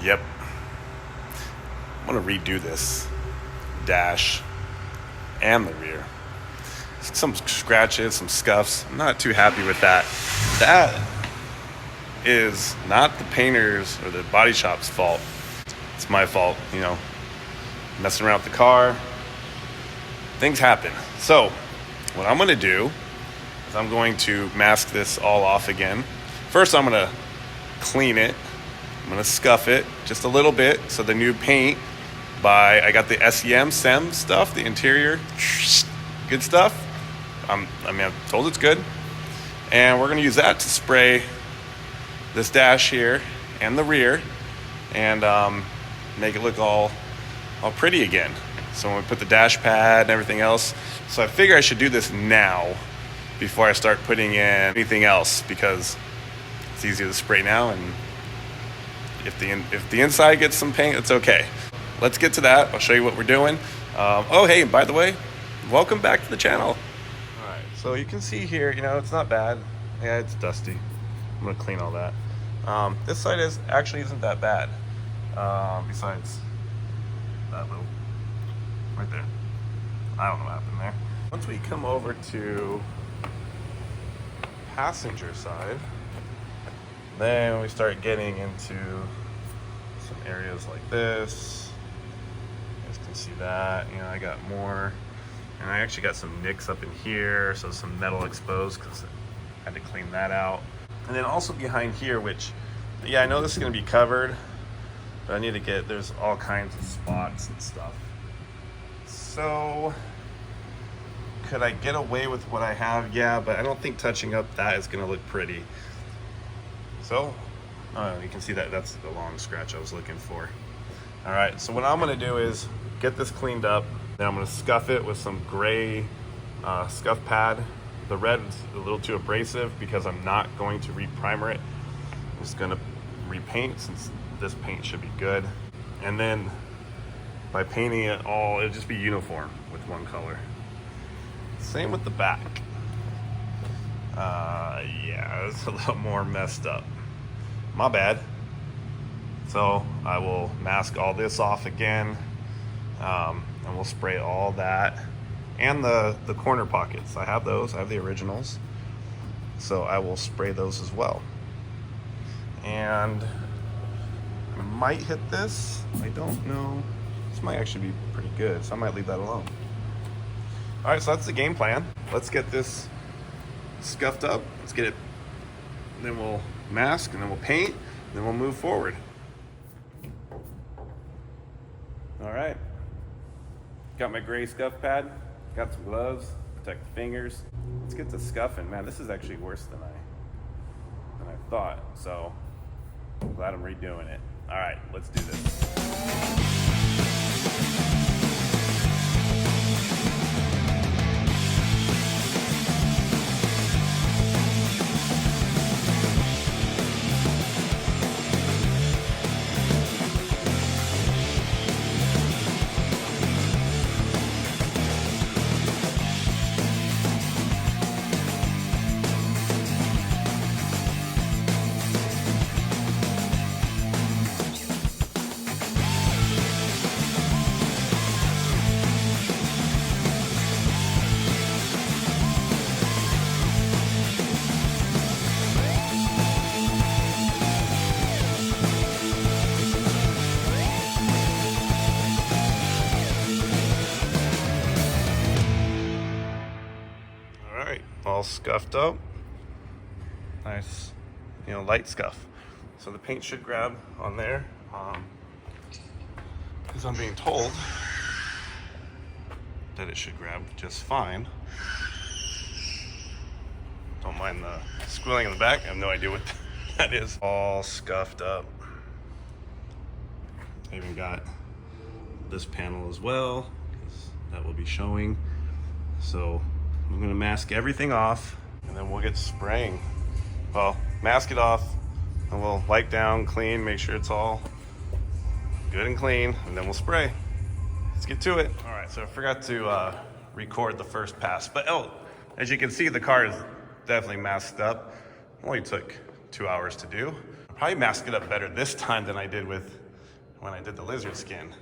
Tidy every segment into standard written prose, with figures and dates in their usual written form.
Yep. I'm gonna redo this dash and the rear. Some scratches, some scuffs. I'm not too happy with that. That is not the painter's or the body shop's fault. It's my fault, you know, messing around with the car. Things happen. So what I'm gonna do is I'm going to mask this all off again. First, I'm gonna clean it. I'm gonna scuff it just a little bit. So the new paint I got the SEM stuff, the interior, good stuff. I'm told it's good. And we're gonna use that to spray this dash here and the rear and make it look all pretty again. So when we put the dash pad and everything else, so I figure I should do this now before I start putting in anything else, because it's easier to spray now, and if the inside gets some paint, it's okay. Let's get to that. I'll show you what we're doing. Oh, hey, by the way, welcome back to the channel. All right, so you can see here, you know, it's not bad. Yeah, it's dusty. I'm gonna clean all that. This side actually isn't that bad. Besides that little right there. I don't know what happened there. Once we come over to passenger side, then we start getting into some areas like this. You guys can see that. You know, I got more, and I actually got some nicks up in here, so some metal exposed because I had to clean that out. And then also behind here, which, yeah, I know this is going to be covered, but I need to get, there's all kinds of spots and stuff. So, could I get away with what I have? Yeah, but I don't think touching up that is going to look pretty. So, you can see that's the long scratch I was looking for. All right, so what I'm going to do is get this cleaned up. Then I'm going to scuff it with some gray scuff pad. The red is a little too abrasive because I'm not going to re-primer it. I'm just going to repaint, since this paint should be good. And then by painting it all, it'll just be uniform with one color. Same with the back. Yeah, it's a little more messed up. My bad. So I will mask all this off again, and we'll spray all that. And the corner pockets, I have those, I have the originals. So I will spray those as well. And I might hit this, I don't know. This might actually be pretty good, so I might leave that alone. All right, so that's the game plan. Let's get this scuffed up. Let's get it, then we'll mask, and then we'll paint, and then we'll move forward. All right, got my gray scuff pad, got some gloves, protect the fingers. Let's get to scuffing. Man, this is actually worse than I thought, so I'm glad I'm redoing it. All right, let's do this. All scuffed up, nice, you know, light scuff. So the paint should grab on there, because I'm being told that it should grab just fine. Don't mind the squealing in the back. I have no idea what that is. All scuffed up. I even got this panel as well, because that will be showing. So I'm going to mask everything off, and then we'll get spraying. Well, mask it off, and we'll wipe down, clean, make sure it's all good and clean, and then we'll spray. Let's get to it. All right, so I forgot to record the first pass, but as you can see, the car is definitely masked up. Only took 2 hours to do. I probably masked it up better this time than I did with when I did the lizard skin,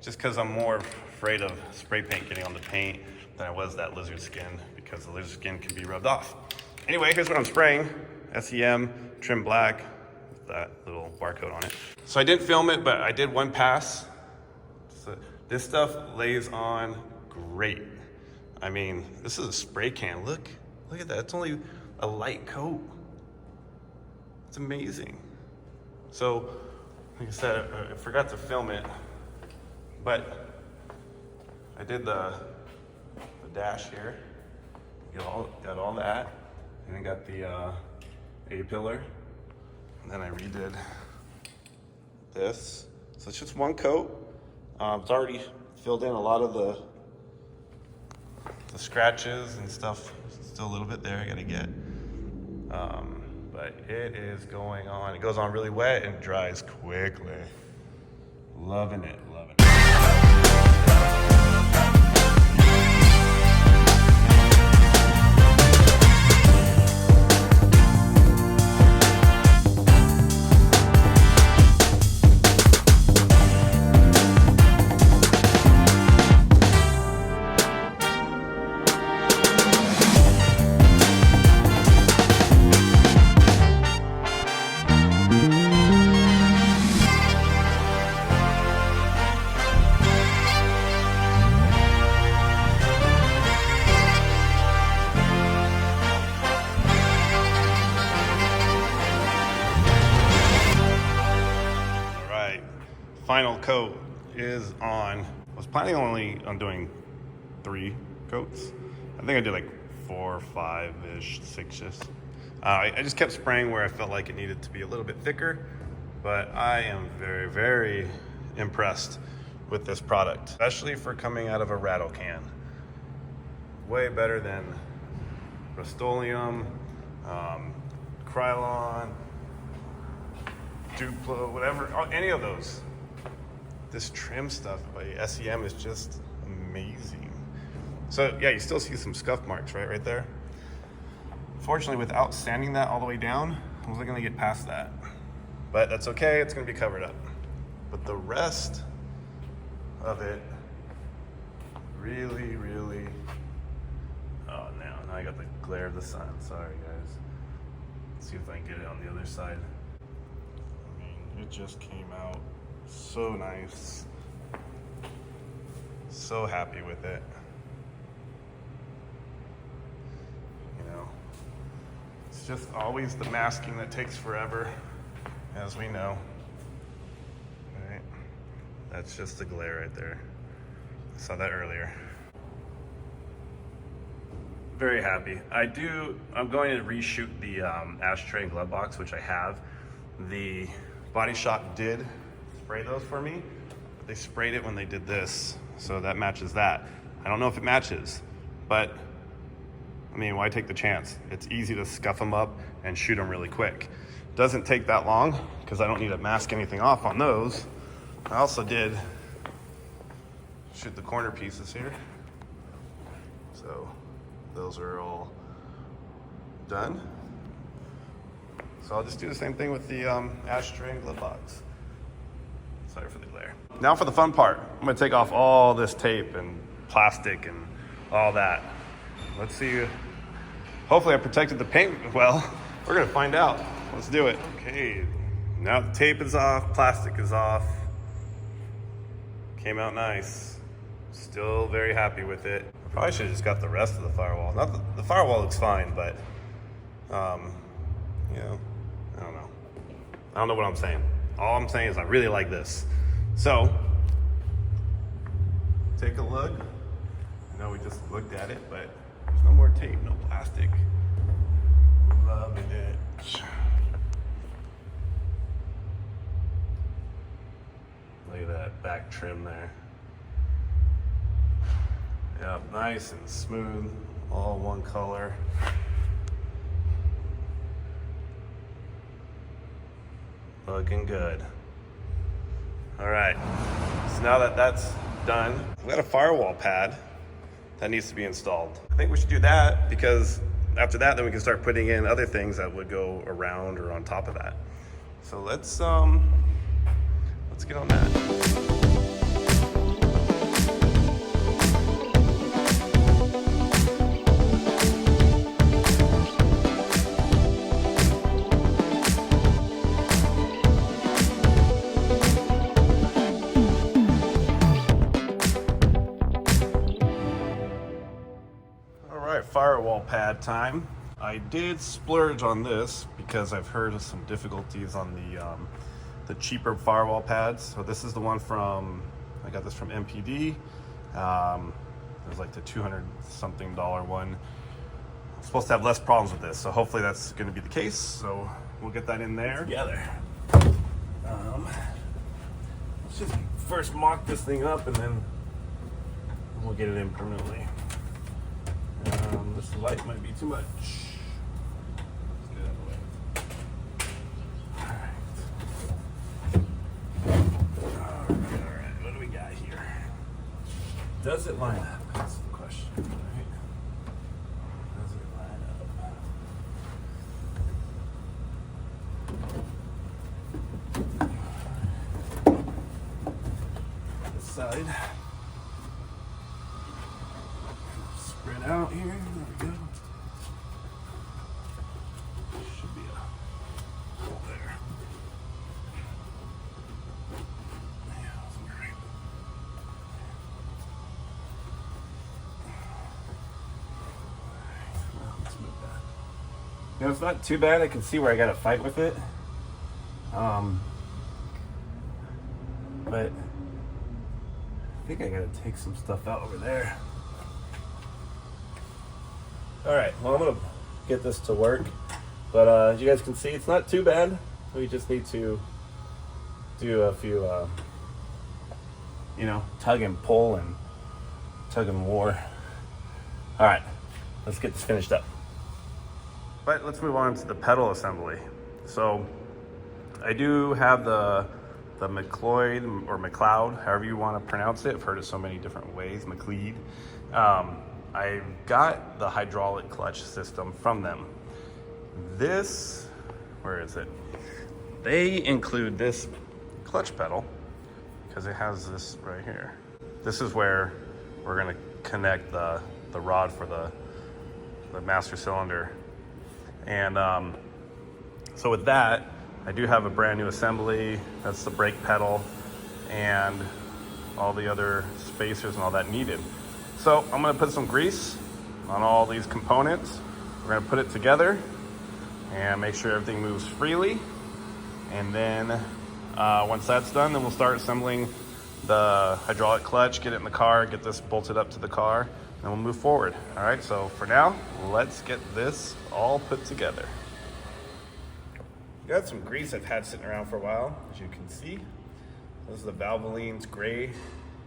just because I'm more afraid of spray paint getting on the paint than I was that lizard skin, because the lizard skin can be rubbed off. Anyway, here's what I'm spraying. SEM trim black with that little barcode on it. So I didn't film it, but I did one pass. So this stuff lays on great. I mean, this is a spray can. Look at that. It's only a light coat. It's amazing. So, like I said, I forgot to film it, but I did the dash here. Got all that, and then got the A-pillar, and then I redid this. So it's just one coat. It's already filled in a lot of the scratches and stuff. Still a little bit there I gotta get. But it is going on. It goes on really wet and dries quickly. Loving it, loving it. Final coat is on. I was planning on doing 3 coats. I think I did like 4 or 5-ish, 6-ish. I just kept spraying where I felt like it needed to be a little bit thicker, but I am very, very impressed with this product, especially for coming out of a rattle can. Way better than Rust-Oleum, Krylon, Duplo, whatever, any of those. This trim stuff by SEM is just amazing. So yeah, you still see some scuff marks right there. Fortunately, without sanding that all the way down, I wasn't gonna get past that. But that's okay, it's gonna be covered up. But the rest of it, really, really, oh, now I got the glare of the sun, sorry guys. Let's see if I can get it on the other side. I mean, it just came out so nice. So happy with it. You know, it's just always the masking that takes forever, as we know. All right, that's just the glare right there. I saw that earlier. Very happy. I'm going to reshoot the ashtray and glove box, which I have. The Body Shop did spray those for me, but they sprayed it when they did this, so that matches that. I don't know if it matches, but I mean, why take the chance? It's easy to scuff them up and shoot them really quick. Doesn't take that long because I don't need to mask anything off on those. I also did shoot the corner pieces here, so those are all done. So I'll just do the same thing with the ashtray and glove box. Sorry for the glare. Now for the fun part. I'm gonna take off all this tape and plastic and all that. Let's see. Hopefully I protected the paint well. We're gonna find out. Let's do it. Okay, now the tape is off, plastic is off. Came out nice. Still very happy with it. I probably should have just got the rest of the firewall. Not the firewall looks fine, but you know, I don't know what I'm saying. All I'm saying is I really like this. So, take a look. I know we just looked at it, but there's no more tape, no plastic. Loving it. Look at that back trim there. Yep, nice and smooth, all one color. Looking good. All right, so now that that's done, we got a firewall pad that needs to be installed. I think we should do that because after that, then we can start putting in other things that would go around or on top of that. So let's Let's get on that. Firewall pad time. I did splurge on this because I've heard of some difficulties on the cheaper firewall pads. So this is the one from, I got this from MPD. It was like the $200 something one. I'm supposed to have less problems with this, so hopefully that's going to be the case. So we'll get that in there together. Let's just first mock this thing up and then we'll get it in permanently. This light might be too much. Let's get it out of the way. Alright. What do we got here? Does it line up? That's the question, right? Does it line up? This side. Spread out here. There we go. Should be a hole there. Yeah, that's great. Well, let's move that. You know, it's not too bad. I can see where I got to fight with it. But I think I got to take some stuff out over there. Alright, well, I'm going to get this to work, but as you guys can see, it's not too bad. We just need to do a few, tug and pull and tug and war. Alright, let's get this finished up. But let's move on to the pedal assembly. So, I do have the McLeod, or McLeod, however you want to pronounce it. I've heard it so many different ways, McLeod. I got the hydraulic clutch system from them. This, where is it? They include this clutch pedal because it has this right here. This is where we're gonna connect the rod for the master cylinder. And so with that, I do have a brand new assembly. That's the brake pedal and all the other spacers and all that needed. So I'm gonna put some grease on all these components. We're gonna put it together and make sure everything moves freely. And then once that's done, then we'll start assembling the hydraulic clutch, get it in the car, get this bolted up to the car, and we'll move forward. All right, so for now, let's get this all put together. Got some grease I've had sitting around for a while, as you can see. This is the Valvoline's gray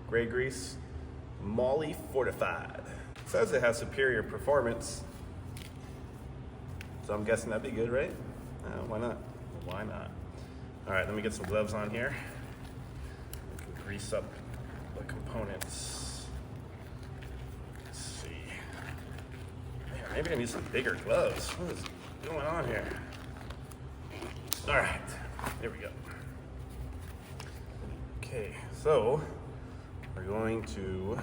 grease. Moly fortified. It says it has superior performance, so I'm guessing that'd be good, right? Why not? Why not? All right, let me get some gloves on here. We can grease up the components. Let's see. Man, maybe I need some bigger gloves. What is going on here? All right, here we go. Okay, so we're going to,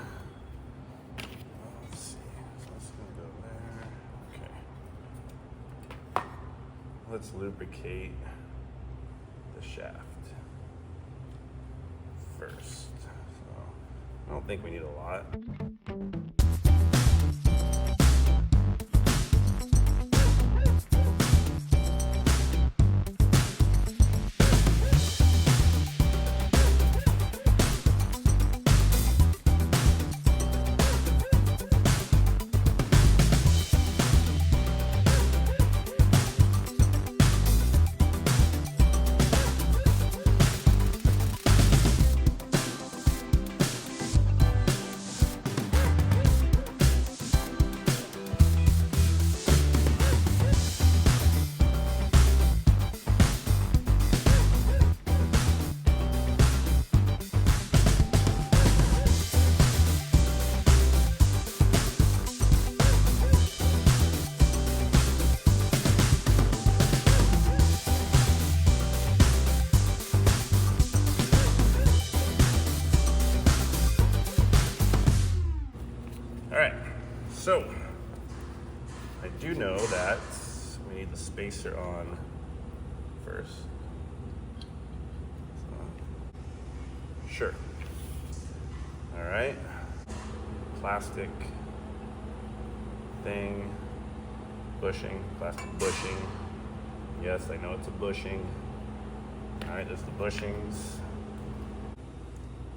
let's see, so that's gonna go there. Okay. Let's lubricate the shaft first. So I don't think we need a lot. So, I do know that we need the spacer on first. So, sure. All right. Plastic thing, bushing, plastic bushing. Yes, I know it's a bushing. All right, there's the bushings.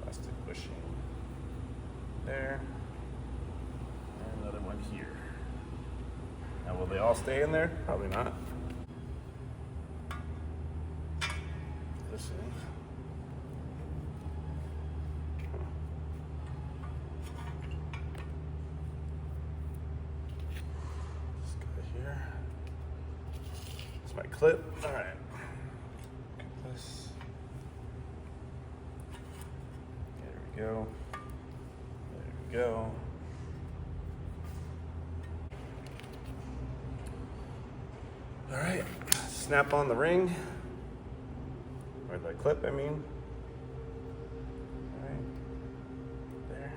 Plastic bushing there. And another one here. Now, will they all stay in there? Probably not. This is. This guy here. It's my clip. All right. Get this. There we go. There we go. All right, snap on the ring, or the clip, I mean. All right, there.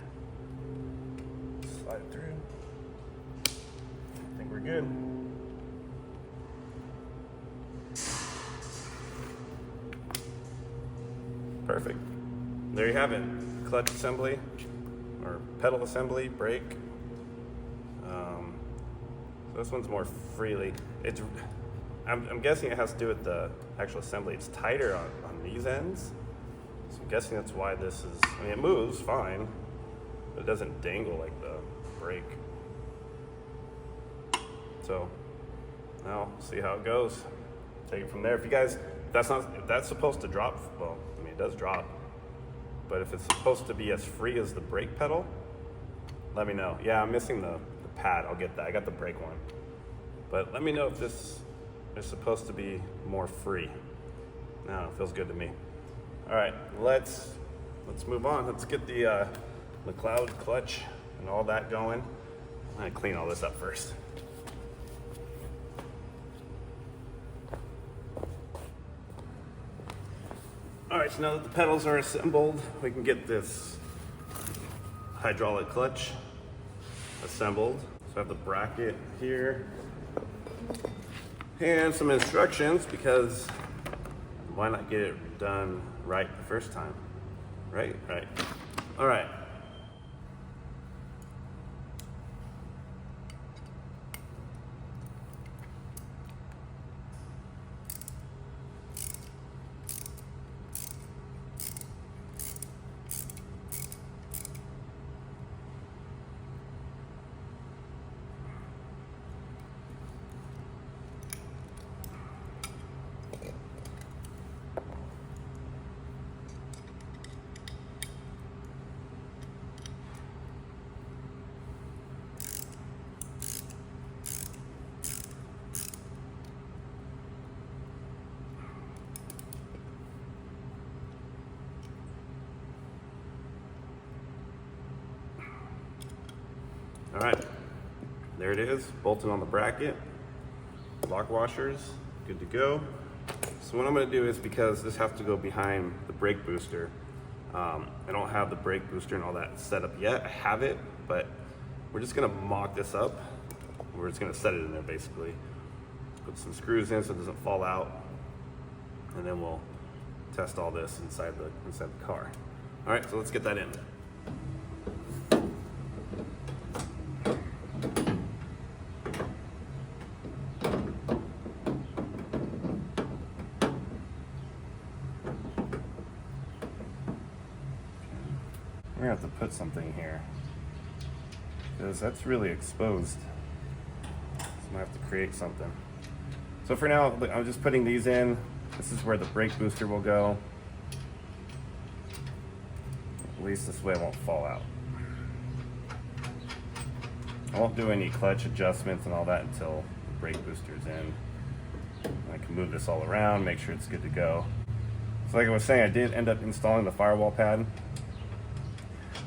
Slide it through. I think we're good. Perfect. There you have it. Clutch assembly, or pedal assembly, brake. So this one's more freely. I'm guessing it has to do with the actual assembly. It's tighter on these ends. So I'm guessing that's why this is, I mean, it moves fine, but it doesn't dangle like the brake. So now see how it goes. Take it from there. If you guys, if that's supposed to drop, well, I mean, it does drop, but if it's supposed to be as free as the brake pedal, let me know. Yeah, I'm missing the pad. I'll get that. I got the brake one. But let me know if this is supposed to be more free. No, it feels good to me. All right, let's move on. Let's get the McLeod clutch and all that going. I'm gonna clean all this up first. All right, so now that the pedals are assembled, we can get this hydraulic clutch assembled. So I have the bracket here and some instructions, because why not get it done right the first time? Right? All right. All right, there it is, bolted on the bracket, lock washers, good to go. So what I'm gonna do is, because this has to go behind the brake booster, I don't have the brake booster and all that set up yet. I have it, but we're just gonna mock this up. We're just gonna set it in there basically. Put some screws in so it doesn't fall out, and then we'll test all this inside the car. All right, so let's get that in. We're gonna have to put something here, because that's really exposed. So I'm gonna have to create something. So for now, I'm just putting these in. This is where the brake booster will go. At least this way it won't fall out. I won't do any clutch adjustments and all that until the brake booster's in. I can move this all around, make sure it's good to go. So like I was saying, I did end up installing the Firewall pad.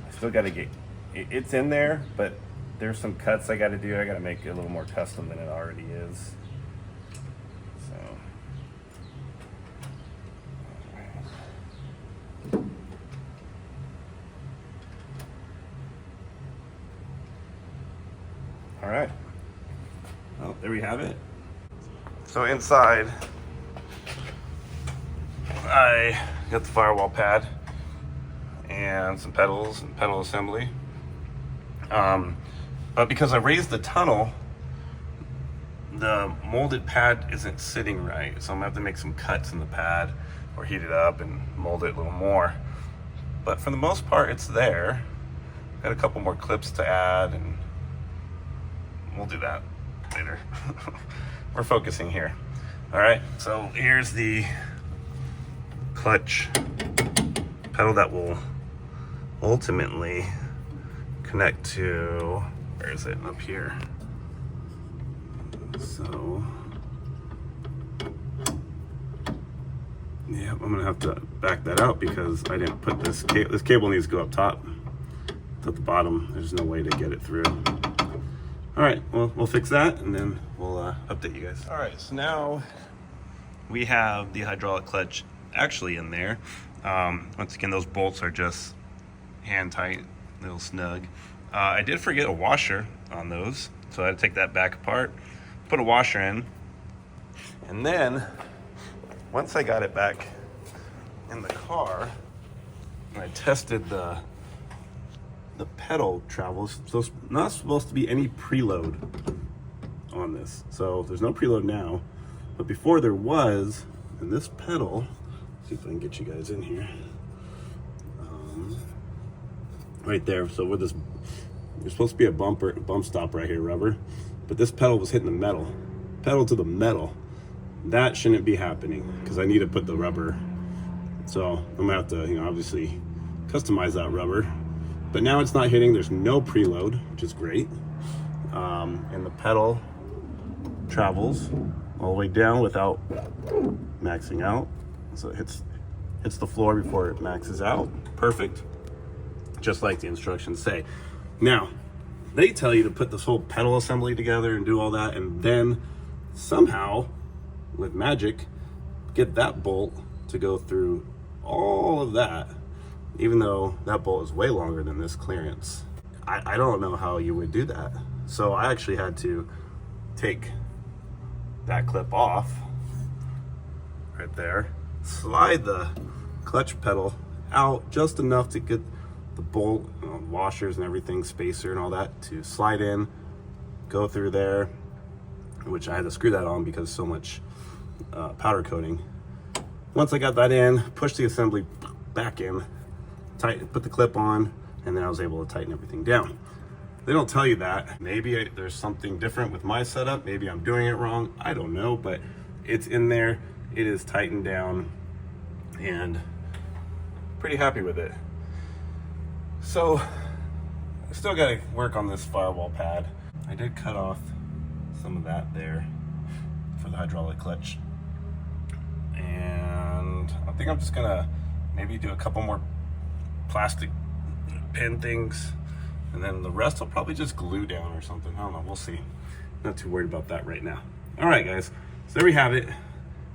I still got to get, it's in there, but there's some cuts I got to do. I got to make it a little more custom than it already is. So. we have it. So inside, I got the firewall pad and some pedals and pedal assembly. But because I raised the tunnel, the molded pad isn't sitting right. So I'm gonna have to make some cuts in the pad or heat it up and mold it a little more. But for the most part, it's there. Got a couple more clips to add and we'll do that later. We're focusing here. All right, so here's the clutch pedal that will ultimately connect to, where is it? Up here. So, yeah, I'm gonna have to back that out because I didn't put this cable needs to go up top. It's at the bottom. There's no way to get it through. All right, well, we'll fix that and then we'll update you guys. All right, so now we have the hydraulic clutch actually in there. Once again, those bolts are just hand tight, a little snug. I did forget a washer on those, so I had to take that back apart, put a washer in, and then once I got it back in the car, I tested the pedal travels. So it's not supposed to be any preload on this. So there's no preload now, but before there was, and this pedal, see if I can get you guys in here. Right there. So with this, there's supposed to be a bump stop right here, rubber, but this pedal was hitting the metal, pedal to the metal. That shouldn't be happening because I need to put the rubber. So I'm gonna have to, obviously customize that rubber. But now it's not hitting. There's no preload, which is great. And the pedal travels all the way down without maxing out. So it hits the floor before it maxes out. Perfect. Just like the instructions say. Now, they tell you to put this whole pedal assembly together and do all that, and then somehow, with magic, get that bolt to go through all of that, even though that bolt is way longer than this clearance. I don't know how you would do that. So I actually had to take that clip off right there, slide the clutch pedal out just enough to get the bolt, washers and everything, spacer and all that to slide in, go through there, which I had to screw that on because so much powder coating. Once I got that in, pushed the assembly back in, put the clip on, and then I was able to tighten everything down. They don't tell you that. Maybe there's something different with my setup. Maybe I'm doing it wrong. I don't know, but it's in there. It is tightened down and pretty happy with it. So I still got to work on this firewall pad. I did cut off some of that there for the hydraulic clutch. And I think I'm just gonna maybe do a couple more plastic pin things, and then the rest I'll probably just glue down or something. I don't know, we'll see. Not too worried about that right now. All right, guys, so there we have it.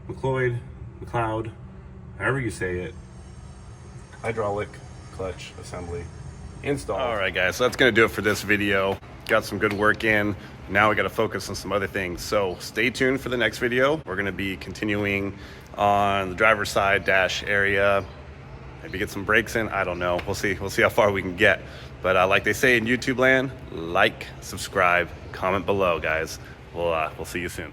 McLeod, however you say it, hydraulic clutch assembly installed. All right, guys, so that's gonna do it for this video. Got some good work in. Now we got to focus on some other things. So stay tuned for the next video. We're going to be continuing on the driver's side dash area. Maybe get some brakes in. I don't know. We'll see. We'll see how far we can get. But like they say in YouTube land, like, subscribe, comment below, guys. We'll see you soon.